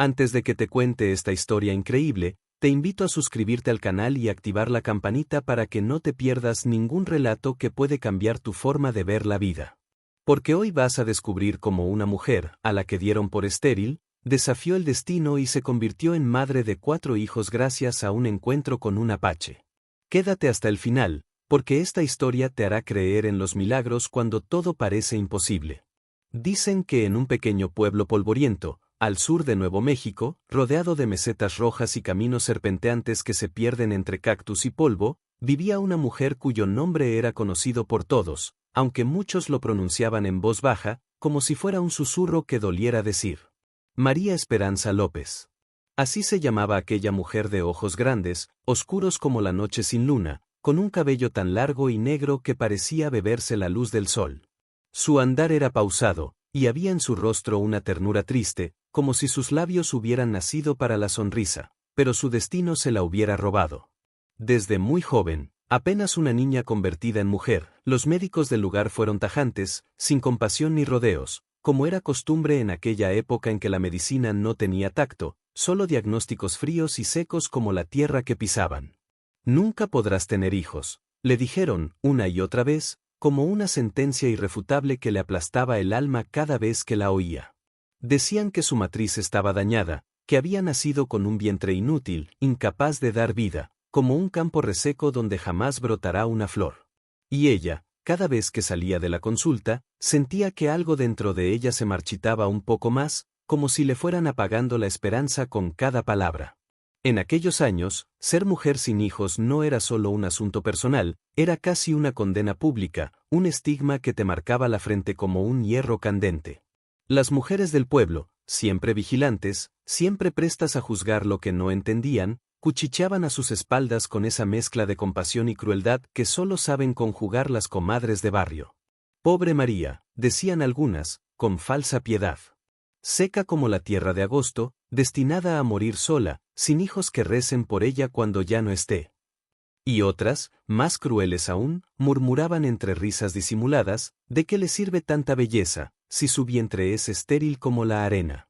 Antes de que te cuente esta historia increíble, te invito a suscribirte al canal y activar la campanita para que no te pierdas ningún relato que puede cambiar tu forma de ver la vida. Porque hoy vas a descubrir cómo una mujer, a la que dieron por estéril, desafió el destino y se convirtió en madre de 4 hijos gracias a un encuentro con un apache. Quédate hasta el final, porque esta historia te hará creer en los milagros cuando todo parece imposible. Dicen que en un pequeño pueblo polvoriento, al sur de Nuevo México, rodeado de mesetas rojas y caminos serpenteantes que se pierden entre cactus y polvo, vivía una mujer cuyo nombre era conocido por todos, aunque muchos lo pronunciaban en voz baja, como si fuera un susurro que doliera decir. María Esperanza López. Así se llamaba aquella mujer de ojos grandes, oscuros como la noche sin luna, con un cabello tan largo y negro que parecía beberse la luz del sol. Su andar era pausado, y había en su rostro una ternura triste, como si sus labios hubieran nacido para la sonrisa, pero su destino se la hubiera robado. Desde muy joven, apenas una niña convertida en mujer, los médicos del lugar fueron tajantes, sin compasión ni rodeos, como era costumbre en aquella época en que la medicina no tenía tacto, solo diagnósticos fríos y secos como la tierra que pisaban. Nunca podrás tener hijos, le dijeron, una y otra vez, como una sentencia irrefutable que le aplastaba el alma cada vez que la oía. Decían que su matriz estaba dañada, que había nacido con un vientre inútil, incapaz de dar vida, como un campo reseco donde jamás brotará una flor. Y ella, cada vez que salía de la consulta, sentía que algo dentro de ella se marchitaba un poco más, como si le fueran apagando la esperanza con cada palabra. En aquellos años, ser mujer sin hijos no era solo un asunto personal, era casi una condena pública, un estigma que te marcaba la frente como un hierro candente. Las mujeres del pueblo, siempre vigilantes, siempre prestas a juzgar lo que no entendían, cuchicheaban a sus espaldas con esa mezcla de compasión y crueldad que solo saben conjugar las comadres de barrio. Pobre María, decían algunas, con falsa piedad. Seca como la tierra de agosto, destinada a morir sola, sin hijos que recen por ella cuando ya no esté. Y otras, más crueles aún, murmuraban entre risas disimuladas, ¿de qué le sirve tanta belleza, si su vientre es estéril como la arena?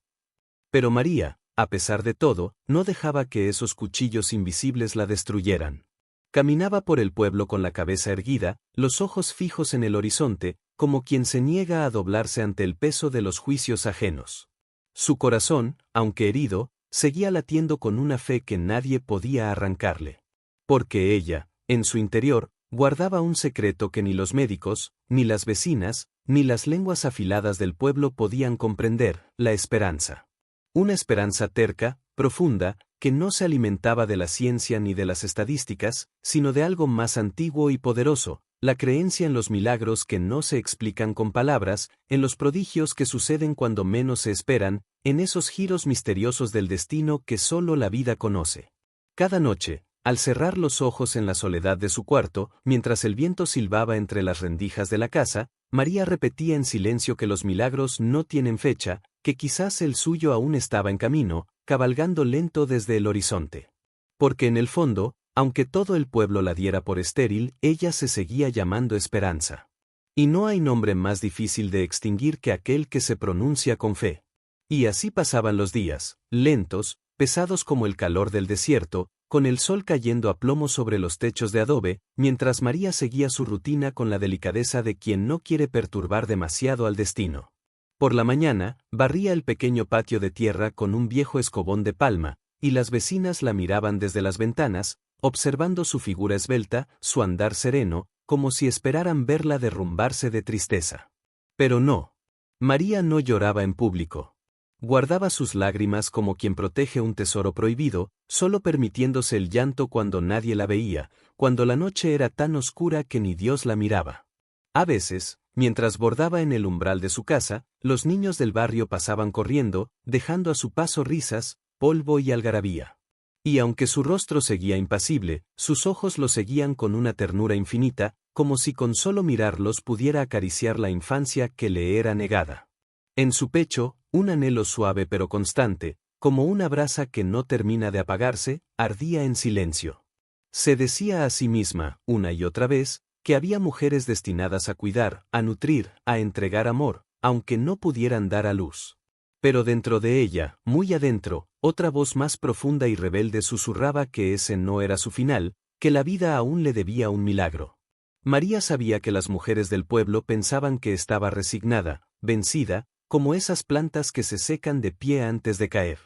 Pero María, a pesar de todo, no dejaba que esos cuchillos invisibles la destruyeran. Caminaba por el pueblo con la cabeza erguida, los ojos fijos en el horizonte, como quien se niega a doblarse ante el peso de los juicios ajenos. Su corazón, aunque herido, seguía latiendo con una fe que nadie podía arrancarle. Porque ella, en su interior, guardaba un secreto que ni los médicos, ni las vecinas, ni las lenguas afiladas del pueblo podían comprender, la esperanza. Una esperanza terca, profunda, que no se alimentaba de la ciencia ni de las estadísticas, sino de algo más antiguo y poderoso, la creencia en los milagros que no se explican con palabras, en los prodigios que suceden cuando menos se esperan, en esos giros misteriosos del destino que solo la vida conoce. Cada noche, al cerrar los ojos en la soledad de su cuarto, mientras el viento silbaba entre las rendijas de la casa, María repetía en silencio que los milagros no tienen fecha, que quizás el suyo aún estaba en camino, cabalgando lento desde el horizonte. Porque en el fondo, aunque todo el pueblo la diera por estéril, ella se seguía llamando Esperanza. Y no hay nombre más difícil de extinguir que aquel que se pronuncia con fe. Y así pasaban los días, lentos, pesados como el calor del desierto, con el sol cayendo a plomo sobre los techos de adobe, mientras María seguía su rutina con la delicadeza de quien no quiere perturbar demasiado al destino. Por la mañana, barría el pequeño patio de tierra con un viejo escobón de palma, y las vecinas la miraban desde las ventanas, observando su figura esbelta, su andar sereno, como si esperaran verla derrumbarse de tristeza. Pero no. María no lloraba en público. Guardaba sus lágrimas como quien protege un tesoro prohibido, solo permitiéndose el llanto cuando nadie la veía, cuando la noche era tan oscura que ni Dios la miraba. A veces, mientras bordaba en el umbral de su casa, los niños del barrio pasaban corriendo, dejando a su paso risas, polvo y algarabía. Y aunque su rostro seguía impasible, sus ojos lo seguían con una ternura infinita, como si con solo mirarlos pudiera acariciar la infancia que le era negada. En su pecho, un anhelo suave pero constante, como una brasa que no termina de apagarse, ardía en silencio. Se decía a sí misma, una y otra vez, que había mujeres destinadas a cuidar, a nutrir, a entregar amor, aunque no pudieran dar a luz. Pero dentro de ella, muy adentro, otra voz más profunda y rebelde susurraba que ese no era su final, que la vida aún le debía un milagro. María sabía que las mujeres del pueblo pensaban que estaba resignada, vencida, como esas plantas que se secan de pie antes de caer.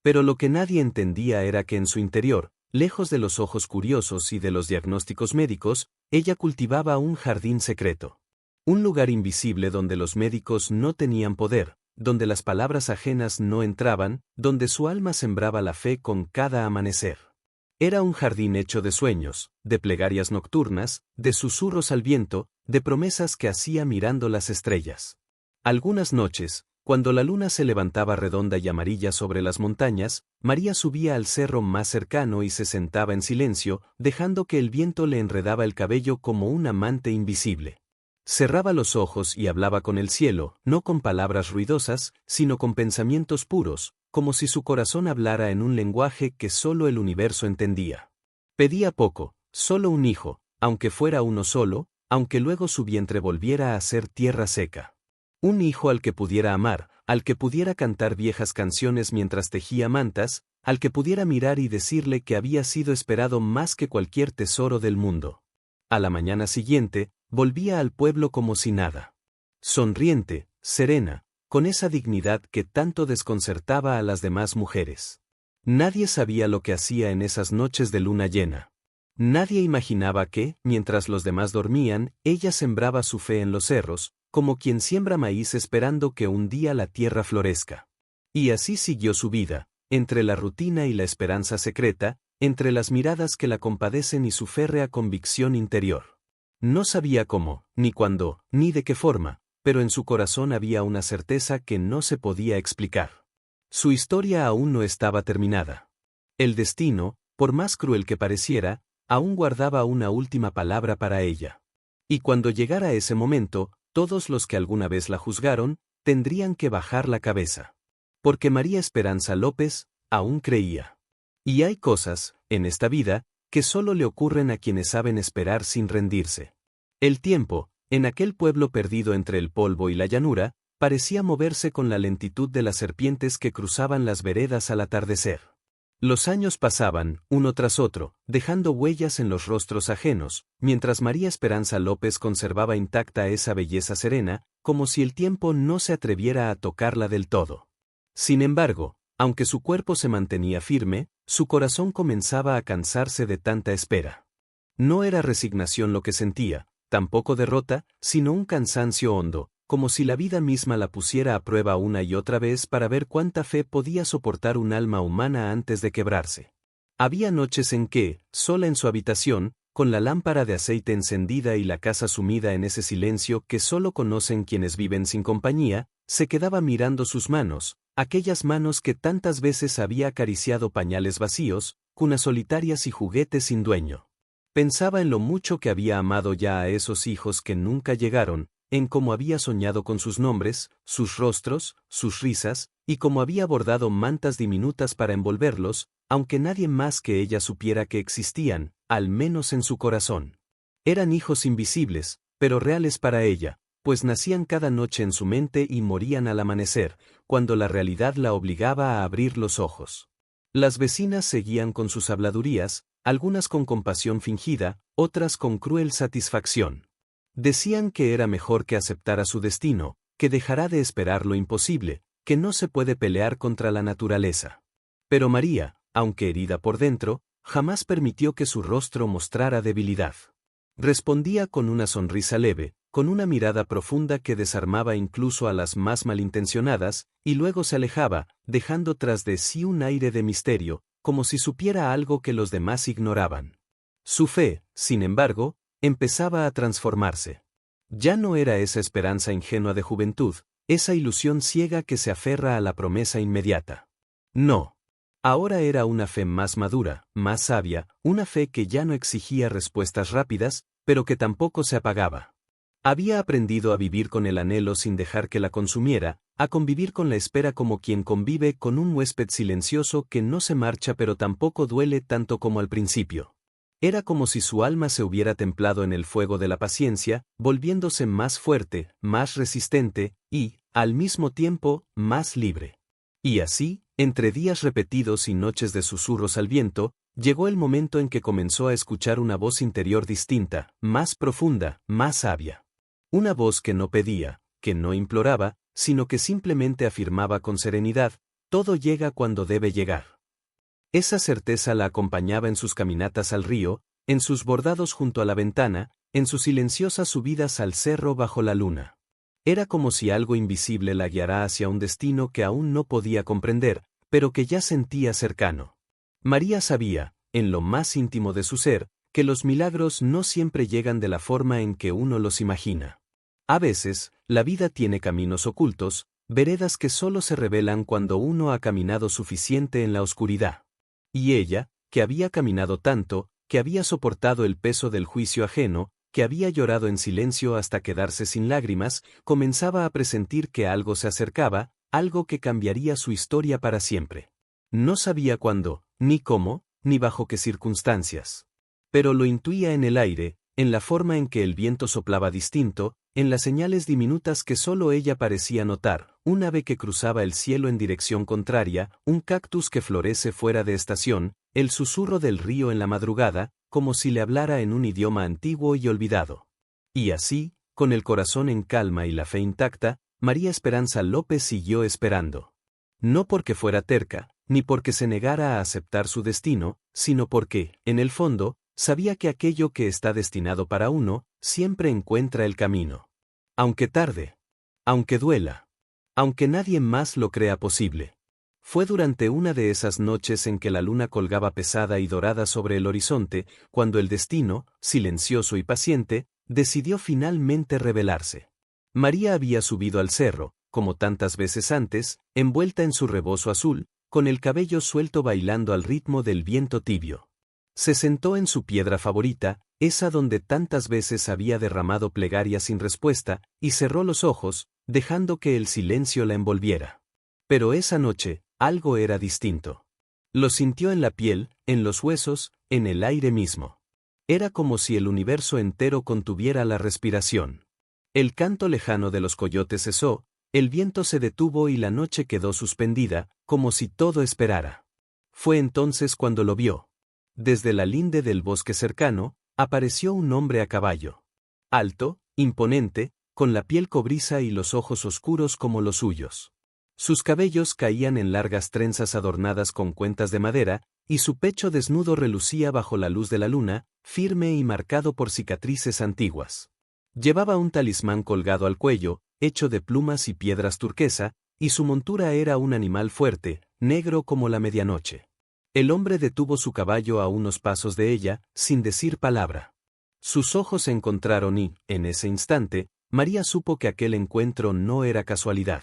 Pero lo que nadie entendía era que en su interior, lejos de los ojos curiosos y de los diagnósticos médicos, ella cultivaba un jardín secreto. Un lugar invisible donde los médicos no tenían poder, donde las palabras ajenas no entraban, donde su alma sembraba la fe con cada amanecer. Era un jardín hecho de sueños, de plegarias nocturnas, de susurros al viento, de promesas que hacía mirando las estrellas. Algunas noches, cuando la luna se levantaba redonda y amarilla sobre las montañas, María subía al cerro más cercano y se sentaba en silencio, dejando que el viento le enredaba el cabello como un amante invisible. Cerraba los ojos y hablaba con el cielo, no con palabras ruidosas, sino con pensamientos puros, como si su corazón hablara en un lenguaje que solo el universo entendía. Pedía poco, solo un hijo, aunque fuera uno solo, aunque luego su vientre volviera a ser tierra seca. Un hijo al que pudiera amar, al que pudiera cantar viejas canciones mientras tejía mantas, al que pudiera mirar y decirle que había sido esperado más que cualquier tesoro del mundo. A la mañana siguiente, volvía al pueblo como si nada. Sonriente, serena, con esa dignidad que tanto desconcertaba a las demás mujeres. Nadie sabía lo que hacía en esas noches de luna llena. Nadie imaginaba que, mientras los demás dormían, ella sembraba su fe en los cerros, como quien siembra maíz esperando que un día la tierra florezca. Y así siguió su vida, entre la rutina y la esperanza secreta, entre las miradas que la compadecen y su férrea convicción interior. No sabía cómo, ni cuándo, ni de qué forma, pero en su corazón había una certeza que no se podía explicar. Su historia aún no estaba terminada. El destino, por más cruel que pareciera, aún guardaba una última palabra para ella. Y cuando llegara ese momento, todos los que alguna vez la juzgaron, tendrían que bajar la cabeza. Porque María Esperanza López aún creía. Y hay cosas, en esta vida, que solo le ocurren a quienes saben esperar sin rendirse. El tiempo, en aquel pueblo perdido entre el polvo y la llanura, parecía moverse con la lentitud de las serpientes que cruzaban las veredas al atardecer. Los años pasaban, uno tras otro, dejando huellas en los rostros ajenos, mientras María Esperanza López conservaba intacta esa belleza serena, como si el tiempo no se atreviera a tocarla del todo. Sin embargo, aunque su cuerpo se mantenía firme, su corazón comenzaba a cansarse de tanta espera. No era resignación lo que sentía, tampoco derrota, sino un cansancio hondo, como si la vida misma la pusiera a prueba una y otra vez para ver cuánta fe podía soportar un alma humana antes de quebrarse. Había noches en que, sola en su habitación, con la lámpara de aceite encendida y la casa sumida en ese silencio que solo conocen quienes viven sin compañía, se quedaba mirando sus manos, aquellas manos que tantas veces había acariciado pañales vacíos, cunas solitarias y juguetes sin dueño. Pensaba en lo mucho que había amado ya a esos hijos que nunca llegaron, en cómo había soñado con sus nombres, sus rostros, sus risas, y cómo había bordado mantas diminutas para envolverlos, aunque nadie más que ella supiera que existían, al menos en su corazón. Eran hijos invisibles, pero reales para ella, pues nacían cada noche en su mente y morían al amanecer, cuando la realidad la obligaba a abrir los ojos. Las vecinas seguían con sus habladurías, algunas con compasión fingida, otras con cruel satisfacción. Decían que era mejor que aceptara su destino, que dejará de esperar lo imposible, que no se puede pelear contra la naturaleza. Pero María, aunque herida por dentro, jamás permitió que su rostro mostrara debilidad. Respondía con una sonrisa leve, con una mirada profunda que desarmaba incluso a las más malintencionadas, y luego se alejaba, dejando tras de sí un aire de misterio, como si supiera algo que los demás ignoraban. Su fe, sin embargo, empezaba a transformarse. Ya no era esa esperanza ingenua de juventud, esa ilusión ciega que se aferra a la promesa inmediata. No. Ahora era una fe más madura, más sabia, una fe que ya no exigía respuestas rápidas, pero que tampoco se apagaba. Había aprendido a vivir con el anhelo sin dejar que la consumiera, a convivir con la espera como quien convive con un huésped silencioso que no se marcha pero tampoco duele tanto como al principio. Era como si su alma se hubiera templado en el fuego de la paciencia, volviéndose más fuerte, más resistente y, al mismo tiempo, más libre. Y así, entre días repetidos y noches de susurros al viento, llegó el momento en que comenzó a escuchar una voz interior distinta, más profunda, más sabia. Una voz que no pedía, que no imploraba, sino que simplemente afirmaba con serenidad: todo llega cuando debe llegar. Esa certeza la acompañaba en sus caminatas al río, en sus bordados junto a la ventana, en sus silenciosas subidas al cerro bajo la luna. Era como si algo invisible la guiara hacia un destino que aún no podía comprender, pero que ya sentía cercano. María sabía, en lo más íntimo de su ser, que los milagros no siempre llegan de la forma en que uno los imagina. A veces, la vida tiene caminos ocultos, veredas que solo se revelan cuando uno ha caminado suficiente en la oscuridad. Y ella, que había caminado tanto, que había soportado el peso del juicio ajeno, que había llorado en silencio hasta quedarse sin lágrimas, comenzaba a presentir que algo se acercaba, algo que cambiaría su historia para siempre. No sabía cuándo, ni cómo, ni bajo qué circunstancias. Pero lo intuía en el aire, en la forma en que el viento soplaba distinto, en las señales diminutas que solo ella parecía notar: un ave que cruzaba el cielo en dirección contraria, un cactus que florece fuera de estación, el susurro del río en la madrugada, como si le hablara en un idioma antiguo y olvidado. Y así, con el corazón en calma y la fe intacta, María Esperanza López siguió esperando. No porque fuera terca, ni porque se negara a aceptar su destino, sino porque, en el fondo, sabía que aquello que está destinado para uno, siempre encuentra el camino. Aunque tarde. Aunque duela. Aunque nadie más lo crea posible. Fue durante una de esas noches en que la luna colgaba pesada y dorada sobre el horizonte, cuando el destino, silencioso y paciente, decidió finalmente revelarse. María había subido al cerro, como tantas veces antes, envuelta en su rebozo azul, con el cabello suelto bailando al ritmo del viento tibio. Se sentó en su piedra favorita, esa donde tantas veces había derramado plegaria sin respuesta, y cerró los ojos, dejando que el silencio la envolviera. Pero esa noche, algo era distinto. Lo sintió en la piel, en los huesos, en el aire mismo. Era como si el universo entero contuviera la respiración. El canto lejano de los coyotes cesó, el viento se detuvo y la noche quedó suspendida, como si todo esperara. Fue entonces cuando lo vio. Desde la linde del bosque cercano, apareció un hombre a caballo. Alto, imponente, con la piel cobriza y los ojos oscuros como los suyos. Sus cabellos caían en largas trenzas adornadas con cuentas de madera, y su pecho desnudo relucía bajo la luz de la luna, firme y marcado por cicatrices antiguas. Llevaba un talismán colgado al cuello, hecho de plumas y piedras turquesa, y su montura era un animal fuerte, negro como la medianoche. El hombre detuvo su caballo a unos pasos de ella, sin decir palabra. Sus ojos se encontraron y, en ese instante, María supo que aquel encuentro no era casualidad.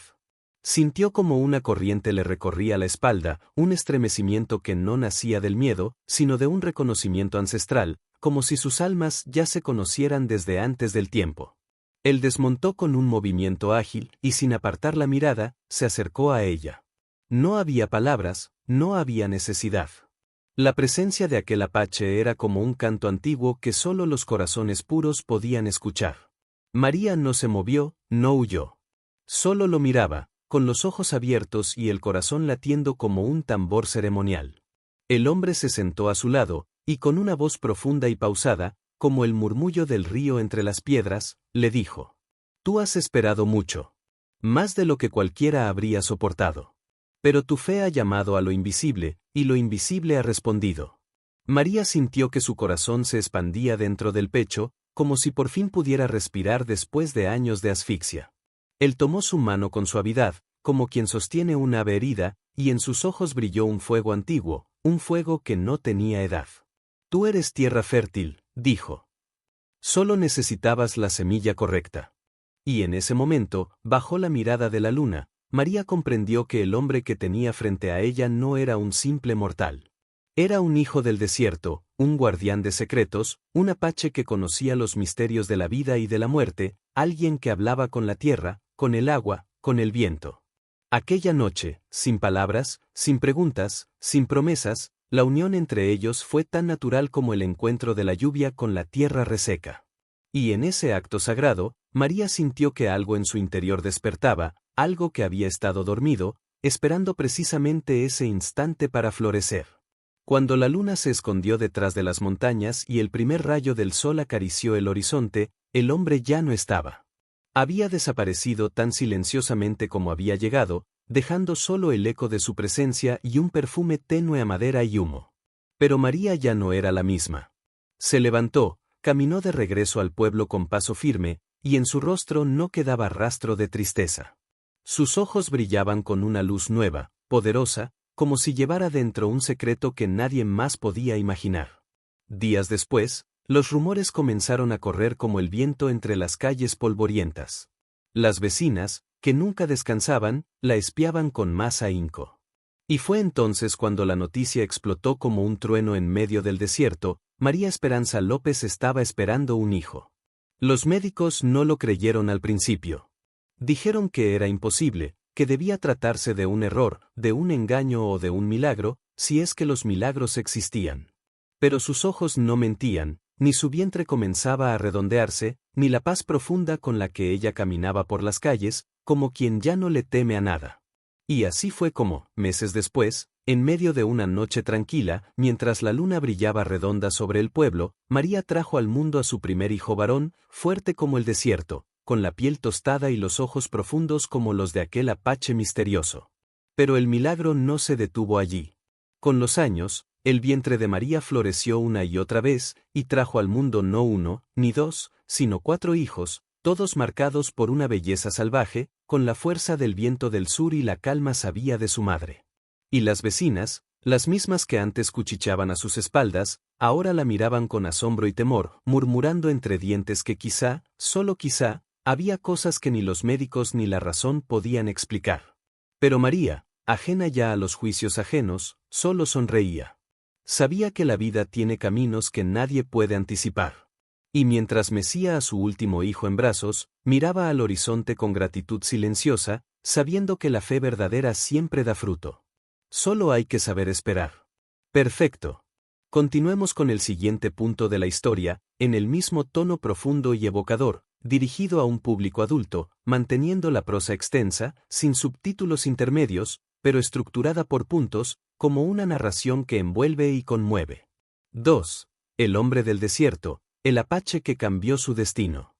Sintió como una corriente le recorría la espalda, un estremecimiento que no nacía del miedo, sino de un reconocimiento ancestral, como si sus almas ya se conocieran desde antes del tiempo. Él desmontó con un movimiento ágil y sin apartar la mirada, se acercó a ella. No había palabras, no había necesidad. La presencia de aquel apache era como un canto antiguo que solo los corazones puros podían escuchar. María no se movió, no huyó. Solo lo miraba, con los ojos abiertos y el corazón latiendo como un tambor ceremonial. El hombre se sentó a su lado, y con una voz profunda y pausada, como el murmullo del río entre las piedras, le dijo: «Tú has esperado mucho. Más de lo que cualquiera habría soportado. Pero tu fe ha llamado a lo invisible, y lo invisible ha respondido». María sintió que su corazón se expandía dentro del pecho, como si por fin pudiera respirar después de años de asfixia. Él tomó su mano con suavidad, como quien sostiene una ave herida, y en sus ojos brilló un fuego antiguo, un fuego que no tenía edad. «Tú eres tierra fértil», dijo. «Solo necesitabas la semilla correcta». Y en ese momento, bajo la mirada de la luna, María comprendió que el hombre que tenía frente a ella no era un simple mortal. Era un hijo del desierto, un guardián de secretos, un apache que conocía los misterios de la vida y de la muerte, alguien que hablaba con la tierra, con el agua, con el viento. Aquella noche, sin palabras, sin preguntas, sin promesas, la unión entre ellos fue tan natural como el encuentro de la lluvia con la tierra reseca. Y en ese acto sagrado, María sintió que algo en su interior despertaba, algo que había estado dormido, esperando precisamente ese instante para florecer. Cuando la luna se escondió detrás de las montañas y el primer rayo del sol acarició el horizonte, el hombre ya no estaba. Había desaparecido tan silenciosamente como había llegado, dejando solo el eco de su presencia y un perfume tenue a madera y humo. Pero María ya no era la misma. Se levantó, caminó de regreso al pueblo con paso firme, y en su rostro no quedaba rastro de tristeza. Sus ojos brillaban con una luz nueva, poderosa, como si llevara dentro un secreto que nadie más podía imaginar. Días después, los rumores comenzaron a correr como el viento entre las calles polvorientas. Las vecinas, que nunca descansaban, la espiaban con más ahínco. Y fue entonces cuando la noticia explotó como un trueno en medio del desierto: María Esperanza López estaba esperando un hijo. Los médicos no lo creyeron al principio. Dijeron que era imposible, que debía tratarse de un error, de un engaño o de un milagro, si es que los milagros existían. Pero sus ojos no mentían, ni su vientre comenzaba a redondearse, ni la paz profunda con la que ella caminaba por las calles, como quien ya no le teme a nada. Y así fue como, meses después, en medio de una noche tranquila, mientras la luna brillaba redonda sobre el pueblo, María trajo al mundo a su primer hijo varón, fuerte como el desierto, con la piel tostada y los ojos profundos como los de aquel apache misterioso. Pero el milagro no se detuvo allí. Con los años, el vientre de María floreció una y otra vez, y trajo al mundo no uno, ni dos, sino 4 hijos, todos marcados por una belleza salvaje, con la fuerza del viento del sur y la calma sabia de su madre. Y las vecinas, las mismas que antes cuchicheaban a sus espaldas, ahora la miraban con asombro y temor, murmurando entre dientes que quizá, solo quizá, había cosas que ni los médicos ni la razón podían explicar. Pero María, ajena ya a los juicios ajenos, solo sonreía. Sabía que la vida tiene caminos que nadie puede anticipar. Y mientras mecía a su último hijo en brazos, miraba al horizonte con gratitud silenciosa, sabiendo que la fe verdadera siempre da fruto. Solo hay que saber esperar. Perfecto. Continuemos con el siguiente punto de la historia, en el mismo tono profundo y evocador, dirigido a un público adulto, manteniendo la prosa extensa, sin subtítulos intermedios, pero estructurada por puntos, como una narración que envuelve y conmueve. 2. El hombre del desierto, el apache que cambió su destino.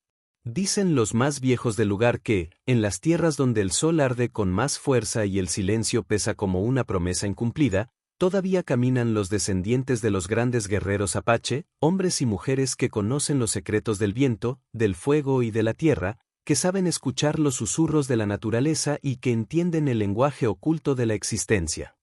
Dicen los más viejos del lugar que, en las tierras donde el sol arde con más fuerza y el silencio pesa como una promesa incumplida, todavía caminan los descendientes de los grandes guerreros apache, hombres y mujeres que conocen los secretos del viento, del fuego y de la tierra, que saben escuchar los susurros de la naturaleza y que entienden el lenguaje oculto de la existencia.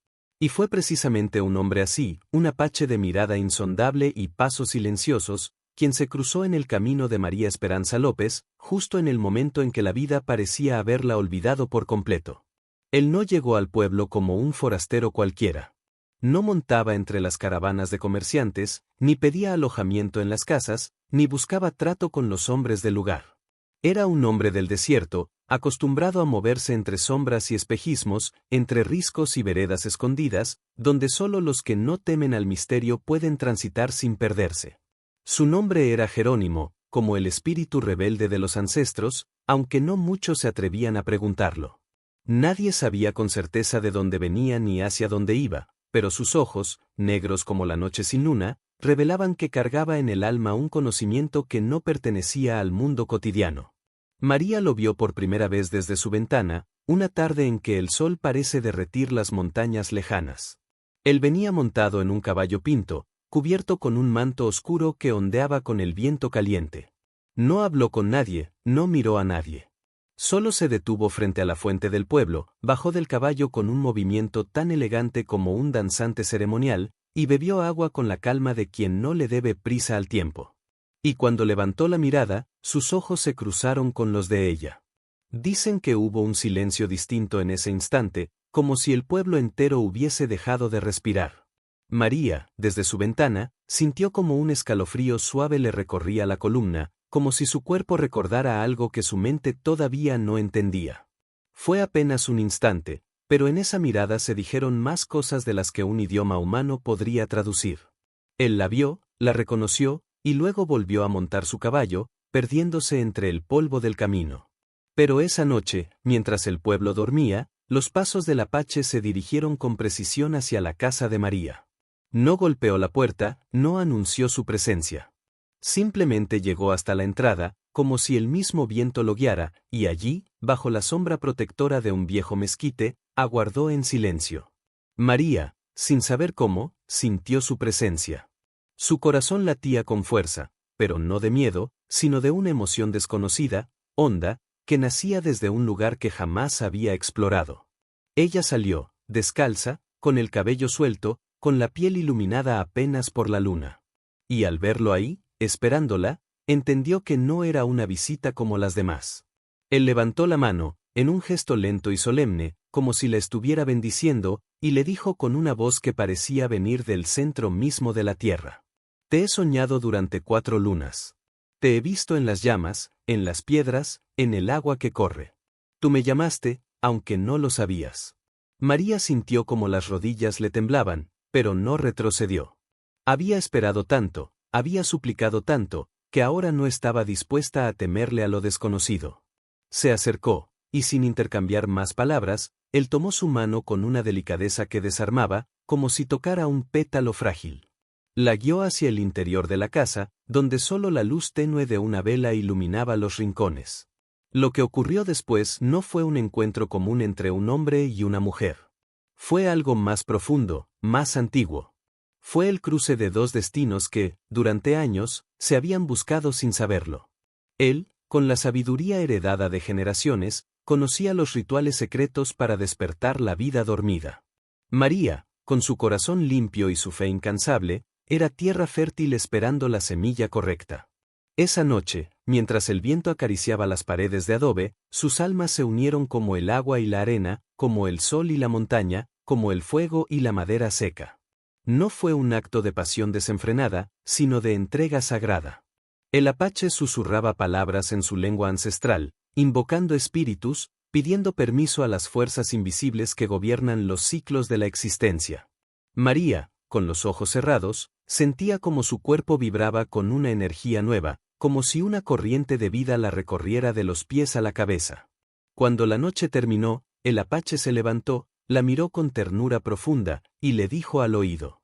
Y fue precisamente un hombre así, un apache de mirada insondable y pasos silenciosos, quien se cruzó en el camino de María Esperanza López, justo en el momento en que la vida parecía haberla olvidado por completo. Él no llegó al pueblo como un forastero cualquiera. No montaba entre las caravanas de comerciantes, ni pedía alojamiento en las casas, ni buscaba trato con los hombres del lugar. Era un hombre del desierto, acostumbrado a moverse entre sombras y espejismos, entre riscos y veredas escondidas, donde solo los que no temen al misterio pueden transitar sin perderse. Su nombre era Jerónimo, como el espíritu rebelde de los ancestros, aunque no muchos se atrevían a preguntarlo. Nadie sabía con certeza de dónde venía ni hacia dónde iba, pero sus ojos, negros como la noche sin luna, revelaban que cargaba en el alma un conocimiento que no pertenecía al mundo cotidiano. María lo vio por primera vez desde su ventana, una tarde en que el sol parece derretir las montañas lejanas. Él venía montado en un caballo pinto, cubierto con un manto oscuro que ondeaba con el viento caliente. No habló con nadie, no miró a nadie. Solo se detuvo frente a la fuente del pueblo, bajó del caballo con un movimiento tan elegante como un danzante ceremonial, y bebió agua con la calma de quien no le debe prisa al tiempo. Y cuando levantó la mirada, sus ojos se cruzaron con los de ella. Dicen que hubo un silencio distinto en ese instante, como si el pueblo entero hubiese dejado de respirar. María, desde su ventana, sintió como un escalofrío suave le recorría la columna, como si su cuerpo recordara algo que su mente todavía no entendía. Fue apenas un instante, pero en esa mirada se dijeron más cosas de las que un idioma humano podría traducir. Él la vio, la reconoció, y luego volvió a montar su caballo, perdiéndose entre el polvo del camino. Pero esa noche, mientras el pueblo dormía, los pasos del apache se dirigieron con precisión hacia la casa de María. No golpeó la puerta, no anunció su presencia. Simplemente llegó hasta la entrada, como si el mismo viento lo guiara, y allí, bajo la sombra protectora de un viejo mezquite, aguardó en silencio. María, sin saber cómo, sintió su presencia. Su corazón latía con fuerza, pero no de miedo, sino de una emoción desconocida, honda, que nacía desde un lugar que jamás había explorado. Ella salió, descalza, con el cabello suelto, con la piel iluminada apenas por la luna. Y al verlo ahí, esperándola, entendió que no era una visita como las demás. Él levantó la mano, en un gesto lento y solemne, como si la estuviera bendiciendo, y le dijo con una voz que parecía venir del centro mismo de la tierra. Te he soñado durante 4 lunas. Te he visto en las llamas, en las piedras, en el agua que corre. Tú me llamaste, aunque no lo sabías. María sintió como las rodillas le temblaban, pero no retrocedió. Había esperado tanto, había suplicado tanto, que ahora no estaba dispuesta a temerle a lo desconocido. Se acercó, y sin intercambiar más palabras, él tomó su mano con una delicadeza que desarmaba, como si tocara un pétalo frágil. La guió hacia el interior de la casa, donde solo la luz tenue de una vela iluminaba los rincones. Lo que ocurrió después no fue un encuentro común entre un hombre y una mujer. Fue algo más profundo, más antiguo. Fue el cruce de 2 destinos que, durante años, se habían buscado sin saberlo. Él, con la sabiduría heredada de generaciones, conocía los rituales secretos para despertar la vida dormida. María, con su corazón limpio y su fe incansable, era tierra fértil esperando la semilla correcta. Esa noche, mientras el viento acariciaba las paredes de adobe, sus almas se unieron como el agua y la arena, como el sol y la montaña, como el fuego y la madera seca. No fue un acto de pasión desenfrenada, sino de entrega sagrada. El apache susurraba palabras en su lengua ancestral, invocando espíritus, pidiendo permiso a las fuerzas invisibles que gobiernan los ciclos de la existencia. María, con los ojos cerrados, sentía como su cuerpo vibraba con una energía nueva, como si una corriente de vida la recorriera de los pies a la cabeza. Cuando la noche terminó, el apache se levantó, la miró con ternura profunda, y le dijo al oído: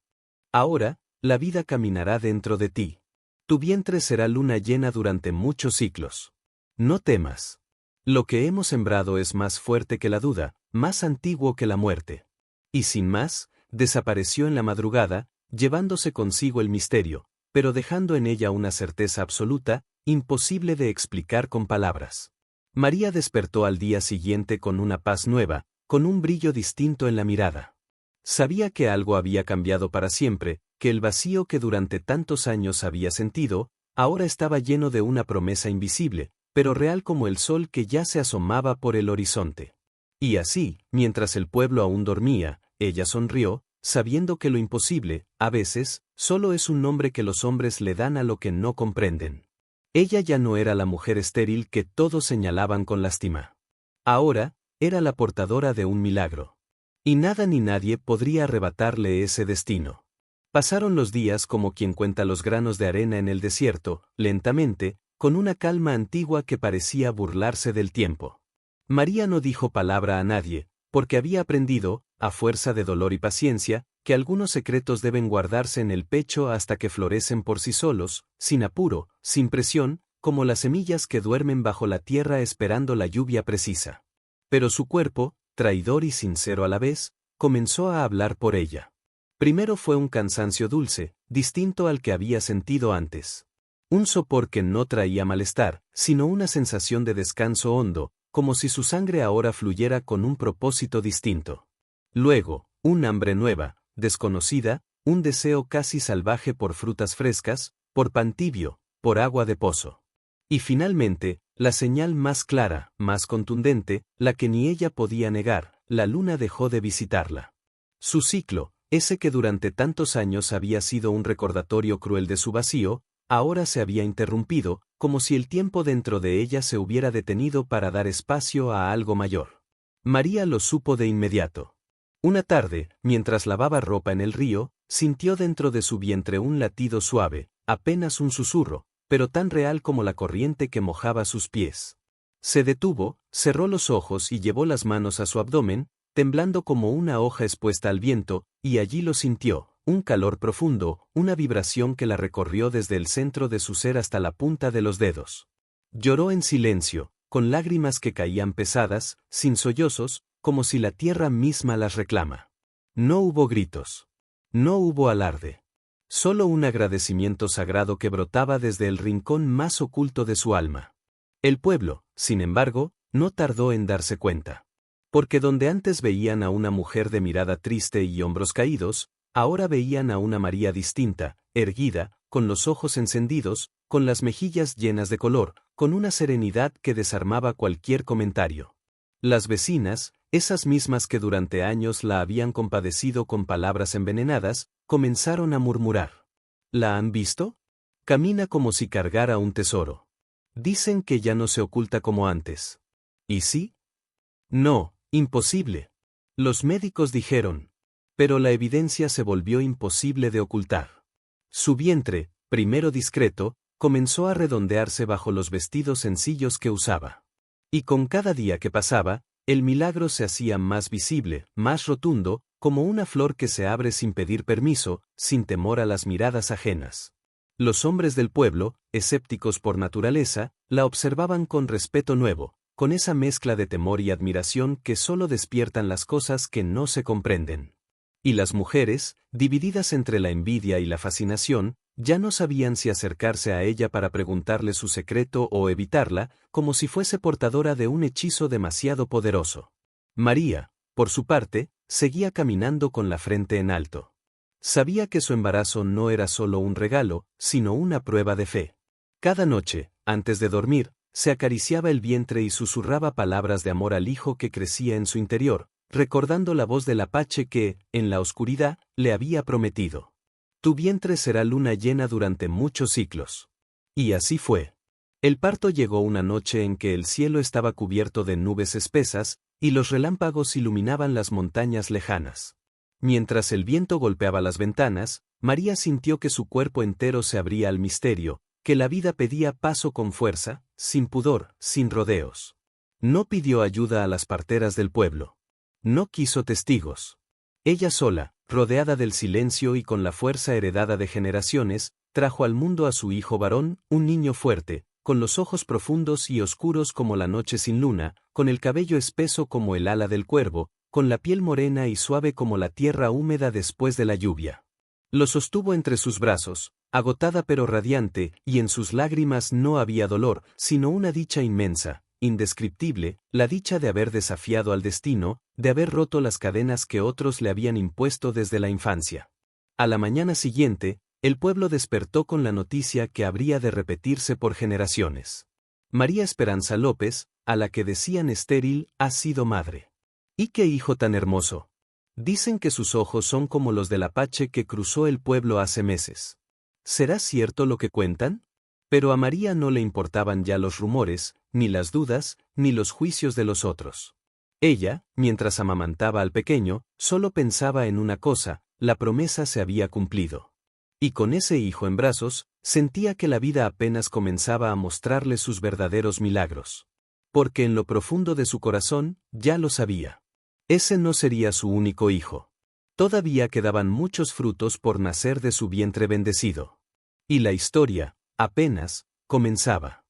Ahora, la vida caminará dentro de ti. Tu vientre será luna llena durante muchos ciclos. No temas. Lo que hemos sembrado es más fuerte que la duda, más antiguo que la muerte. Y sin más, desapareció en la madrugada, llevándose consigo el misterio, pero dejando en ella una certeza absoluta, imposible de explicar con palabras. María despertó al día siguiente con una paz nueva, con un brillo distinto en la mirada. Sabía que algo había cambiado para siempre, que el vacío que durante tantos años había sentido, ahora estaba lleno de una promesa invisible, pero real como el sol que ya se asomaba por el horizonte. Y así, mientras el pueblo aún dormía, ella sonrió, sabiendo que lo imposible, a veces, solo es un nombre que los hombres le dan a lo que no comprenden. Ella ya no era la mujer estéril que todos señalaban con lástima. Ahora, era la portadora de un milagro. Y nada ni nadie podría arrebatarle ese destino. Pasaron los días como quien cuenta los granos de arena en el desierto, lentamente, con una calma antigua que parecía burlarse del tiempo. María no dijo palabra a nadie, porque había aprendido, a fuerza de dolor y paciencia, que algunos secretos deben guardarse en el pecho hasta que florecen por sí solos, sin apuro, sin presión, como las semillas que duermen bajo la tierra esperando la lluvia precisa. Pero su cuerpo, traidor y sincero a la vez, comenzó a hablar por ella. Primero fue un cansancio dulce, distinto al que había sentido antes. Un sopor que no traía malestar, sino una sensación de descanso hondo, como si su sangre ahora fluyera con un propósito distinto. Luego, un hambre nueva, desconocida, un deseo casi salvaje por frutas frescas, por pan tibio, por agua de pozo. Y finalmente, la señal más clara, más contundente, la que ni ella podía negar, la luna dejó de visitarla. Su ciclo, ese que durante tantos años había sido un recordatorio cruel de su vacío, ahora se había interrumpido, como si el tiempo dentro de ella se hubiera detenido para dar espacio a algo mayor. María lo supo de inmediato. Una tarde, mientras lavaba ropa en el río, sintió dentro de su vientre un latido suave, apenas un susurro, pero tan real como la corriente que mojaba sus pies. Se detuvo, cerró los ojos y llevó las manos a su abdomen, temblando como una hoja expuesta al viento, y allí lo sintió, un calor profundo, una vibración que la recorrió desde el centro de su ser hasta la punta de los dedos. Lloró en silencio, con lágrimas que caían pesadas, sin sollozos, como si la tierra misma las reclama. No hubo gritos. No hubo alarde. Solo un agradecimiento sagrado que brotaba desde el rincón más oculto de su alma. El pueblo, sin embargo, no tardó en darse cuenta. Porque donde antes veían a una mujer de mirada triste y hombros caídos, ahora veían a una María distinta, erguida, con los ojos encendidos, con las mejillas llenas de color, con una serenidad que desarmaba cualquier comentario. Las vecinas, esas mismas que durante años la habían compadecido con palabras envenenadas, comenzaron a murmurar. ¿La han visto? Camina como si cargara un tesoro. Dicen que ya no se oculta como antes. ¿Y sí? No, imposible. Los médicos dijeron. Pero la evidencia se volvió imposible de ocultar. Su vientre, primero discreto, comenzó a redondearse bajo los vestidos sencillos que usaba. Y con cada día que pasaba, el milagro se hacía más visible, más rotundo, como una flor que se abre sin pedir permiso, sin temor a las miradas ajenas. Los hombres del pueblo, escépticos por naturaleza, la observaban con respeto nuevo, con esa mezcla de temor y admiración que solo despiertan las cosas que no se comprenden. Y las mujeres, divididas entre la envidia y la fascinación, ya no sabían si acercarse a ella para preguntarle su secreto o evitarla, como si fuese portadora de un hechizo demasiado poderoso. María, por su parte, seguía caminando con la frente en alto. Sabía que su embarazo no era solo un regalo, sino una prueba de fe. Cada noche, antes de dormir, se acariciaba el vientre y susurraba palabras de amor al hijo que crecía en su interior, recordando la voz del apache que, en la oscuridad, le había prometido. Tu vientre será luna llena durante muchos ciclos. Y así fue. El parto llegó una noche en que el cielo estaba cubierto de nubes espesas, y los relámpagos iluminaban las montañas lejanas. Mientras el viento golpeaba las ventanas, María sintió que su cuerpo entero se abría al misterio, que la vida pedía paso con fuerza, sin pudor, sin rodeos. No pidió ayuda a las parteras del pueblo. No quiso testigos. Ella sola, rodeada del silencio y con la fuerza heredada de generaciones, trajo al mundo a su hijo varón, un niño fuerte, con los ojos profundos y oscuros como la noche sin luna, con el cabello espeso como el ala del cuervo, con la piel morena y suave como la tierra húmeda después de la lluvia. Lo sostuvo entre sus brazos, agotada pero radiante, y en sus lágrimas no había dolor, sino una dicha inmensa, indescriptible, la dicha de haber desafiado al destino, de haber roto las cadenas que otros le habían impuesto desde la infancia. A la mañana siguiente, el pueblo despertó con la noticia que habría de repetirse por generaciones. María Esperanza López, a la que decían estéril, ha sido madre. ¡Y qué hijo tan hermoso! Dicen que sus ojos son como los del apache que cruzó el pueblo hace meses. ¿Será cierto lo que cuentan? Pero a María no le importaban ya los rumores, ni las dudas, ni los juicios de los otros. Ella, mientras amamantaba al pequeño, solo pensaba en una cosa: la promesa se había cumplido. Y con ese hijo en brazos, sentía que la vida apenas comenzaba a mostrarle sus verdaderos milagros. Porque en lo profundo de su corazón, ya lo sabía. Ese no sería su único hijo. Todavía quedaban muchos frutos por nacer de su vientre bendecido. Y la historia, apenas, comenzaba.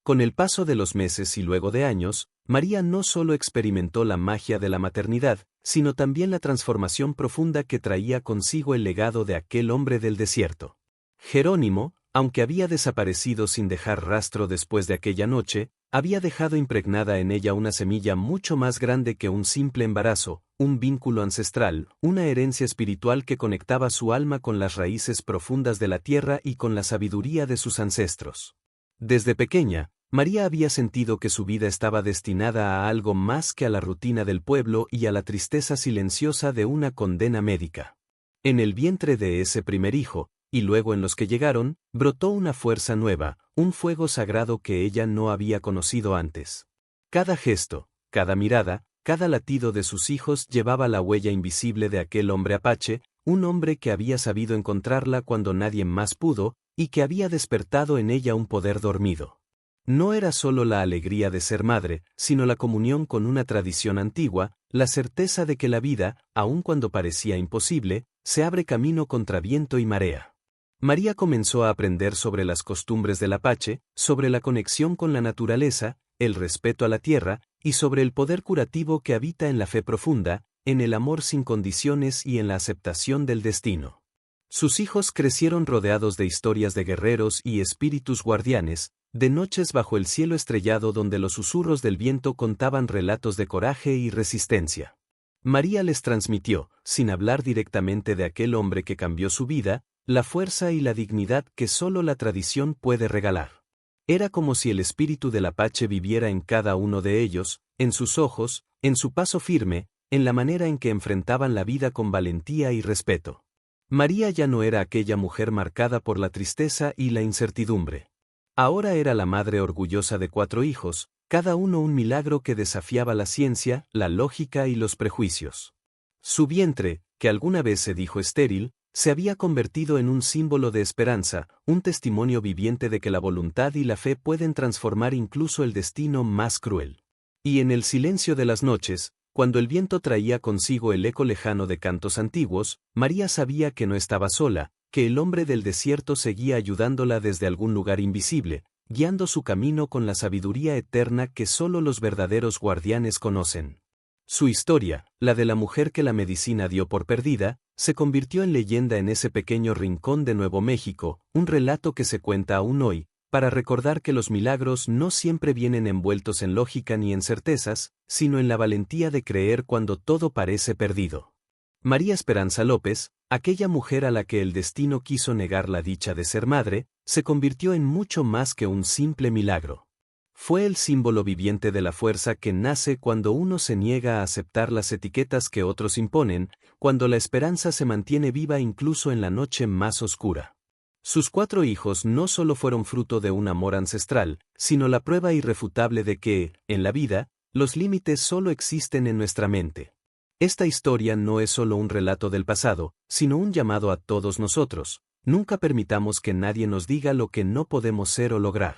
Con el paso de los meses y luego de años, María no solo experimentó la magia de la maternidad, sino también la transformación profunda que traía consigo el legado de aquel hombre del desierto. Jerónimo, aunque había desaparecido sin dejar rastro después de aquella noche, había dejado impregnada en ella una semilla mucho más grande que un simple embarazo, un vínculo ancestral, una herencia espiritual que conectaba su alma con las raíces profundas de la tierra y con la sabiduría de sus ancestros. Desde pequeña, María había sentido que su vida estaba destinada a algo más que a la rutina del pueblo y a la tristeza silenciosa de una condena médica. En el vientre de ese primer hijo, y luego en los que llegaron, brotó una fuerza nueva, un fuego sagrado que ella no había conocido antes. Cada gesto, cada mirada, cada latido de sus hijos llevaba la huella invisible de aquel hombre apache, un hombre que había sabido encontrarla cuando nadie más pudo, y que había despertado en ella un poder dormido. No era solo la alegría de ser madre, sino la comunión con una tradición antigua, la certeza de que la vida, aun cuando parecía imposible, se abre camino contra viento y marea. María comenzó a aprender sobre las costumbres del Apache, sobre la conexión con la naturaleza, el respeto a la tierra, y sobre el poder curativo que habita en la fe profunda, en el amor sin condiciones y en la aceptación del destino. Sus hijos crecieron rodeados de historias de guerreros y espíritus guardianes, de noches bajo el cielo estrellado donde los susurros del viento contaban relatos de coraje y resistencia. María les transmitió, sin hablar directamente de aquel hombre que cambió su vida, la fuerza y la dignidad que solo la tradición puede regalar. Era como si el espíritu del Apache viviera en cada uno de ellos, en sus ojos, en su paso firme, en la manera en que enfrentaban la vida con valentía y respeto. María ya no era aquella mujer marcada por la tristeza y la incertidumbre. Ahora era la madre orgullosa de 4 hijos, cada uno un milagro que desafiaba la ciencia, la lógica y los prejuicios. Su vientre, que alguna vez se dijo estéril, se había convertido en un símbolo de esperanza, un testimonio viviente de que la voluntad y la fe pueden transformar incluso el destino más cruel. Y en el silencio de las noches, cuando el viento traía consigo el eco lejano de cantos antiguos, María sabía que no estaba sola, que el hombre del desierto seguía ayudándola desde algún lugar invisible, guiando su camino con la sabiduría eterna que solo los verdaderos guardianes conocen. Su historia, la de la mujer que la medicina dio por perdida, se convirtió en leyenda en ese pequeño rincón de Nuevo México, un relato que se cuenta aún hoy, para recordar que los milagros no siempre vienen envueltos en lógica ni en certezas, sino en la valentía de creer cuando todo parece perdido. María Esperanza López, aquella mujer a la que el destino quiso negar la dicha de ser madre, se convirtió en mucho más que un simple milagro. Fue el símbolo viviente de la fuerza que nace cuando uno se niega a aceptar las etiquetas que otros imponen, cuando la esperanza se mantiene viva incluso en la noche más oscura. Sus 4 hijos no solo fueron fruto de un amor ancestral, sino la prueba irrefutable de que, en la vida, los límites solo existen en nuestra mente. Esta historia no es solo un relato del pasado, sino un llamado a todos nosotros. Nunca permitamos que nadie nos diga lo que no podemos ser o lograr.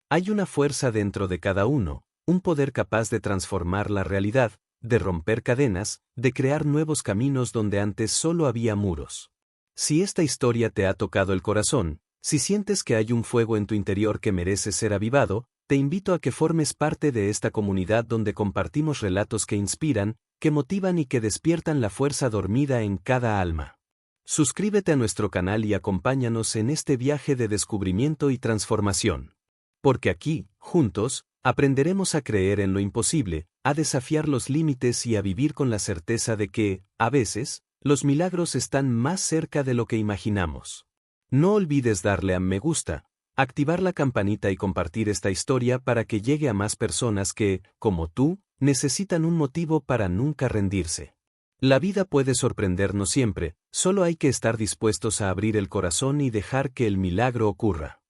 Hay una fuerza dentro de cada uno, un poder capaz de transformar la realidad, de romper cadenas, de crear nuevos caminos donde antes solo había muros. Si esta historia te ha tocado el corazón, si sientes que hay un fuego en tu interior que merece ser avivado, te invito a que formes parte de esta comunidad donde compartimos relatos que inspiran, que motivan y que despiertan la fuerza dormida en cada alma. Suscríbete a nuestro canal y acompáñanos en este viaje de descubrimiento y transformación. Porque aquí, juntos, aprenderemos a creer en lo imposible, a desafiar los límites y a vivir con la certeza de que, a veces, los milagros están más cerca de lo que imaginamos. No olvides darle a me gusta, activar la campanita y compartir esta historia para que llegue a más personas que, como tú, necesitan un motivo para nunca rendirse. La vida puede sorprendernos siempre, solo hay que estar dispuestos a abrir el corazón y dejar que el milagro ocurra.